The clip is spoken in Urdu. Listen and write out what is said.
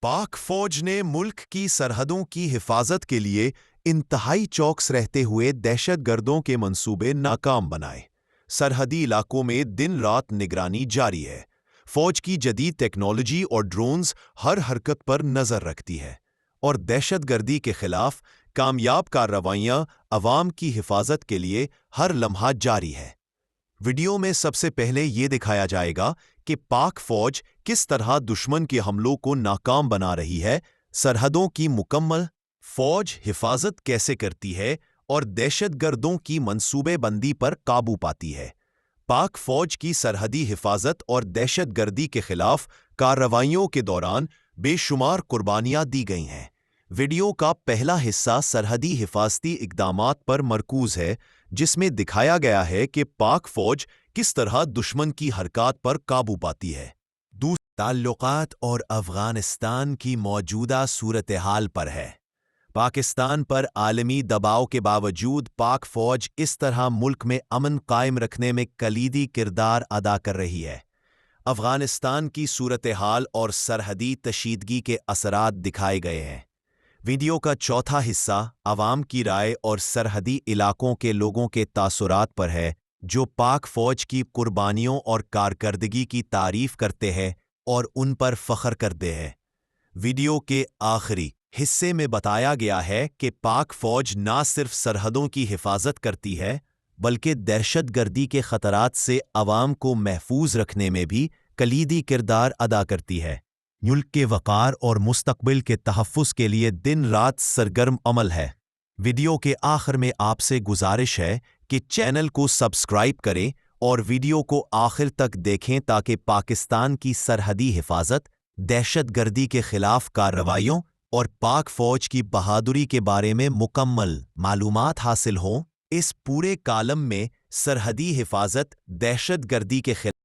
پاک فوج نے ملک کی سرحدوں کی حفاظت کے لیے انتہائی چوکس رہتے ہوئے دہشت گردوں کے منصوبے ناکام بنائے۔ سرحدی علاقوں میں دن رات نگرانی جاری ہے۔ فوج کی جدید ٹیکنالوجی اور ڈرونز ہر حرکت پر نظر رکھتی ہے، اور دہشت گردی کے خلاف کامیاب کارروائیاں عوام کی حفاظت کے لیے ہر لمحہ جاری ہے۔ ویڈیو میں سب سے پہلے یہ دکھایا جائے گا کہ پاک فوج کس طرح دشمن کے حملوں کو ناکام بنا رہی ہے، سرحدوں کی مکمل فوج حفاظت کیسے کرتی ہے اور دہشت گردوں کی منصوبے بندی پر قابو پاتی ہے۔ پاک فوج کی سرحدی حفاظت اور دہشت گردی کے خلاف کارروائیوں کے دوران بے شمار قربانیاں دی گئی ہیں۔ ویڈیو کا پہلا حصہ سرحدی حفاظتی اقدامات پر مرکوز ہے، جس میں دکھایا گیا ہے کہ پاک فوج کس طرح دشمن کی حرکات پر قابو پاتی ہے۔ تعلقات اور افغانستان کی موجودہ صورتحال پر ہے۔ پاکستان پر عالمی دباؤ کے باوجود پاک فوج اس طرح ملک میں امن قائم رکھنے میں کلیدی کردار ادا کر رہی ہے۔ افغانستان کی صورتحال اور سرحدی کشیدگی کے اثرات دکھائے گئے ہیں۔ ویڈیو کا چوتھا حصہ عوام کی رائے اور سرحدی علاقوں کے لوگوں کے تاثرات پر ہے، جو پاک فوج کی قربانیوں اور کارکردگی کی تعریف کرتے ہیں اور ان پر فخر کرتے ہیں۔ ویڈیو کے آخری حصے میں بتایا گیا ہے کہ پاک فوج نہ صرف سرحدوں کی حفاظت کرتی ہے، بلکہ دہشت گردی کے خطرات سے عوام کو محفوظ رکھنے میں بھی کلیدی کردار ادا کرتی ہے۔ ملک کے وقار اور مستقبل کے تحفظ کے لیے دن رات سرگرم عمل ہے۔ ویڈیو کے آخر میں آپ سے گزارش ہے کہ چینل کو سبسکرائب کریں اور ویڈیو کو آخر تک دیکھیں تاکہ پاکستان کی سرحدی حفاظت، دہشت گردی کے خلاف کارروائیوں اور پاک فوج کی بہادری کے بارے میں مکمل معلومات حاصل ہوں۔ اس پورے کالم میں سرحدی حفاظت، دہشت گردی کے خلاف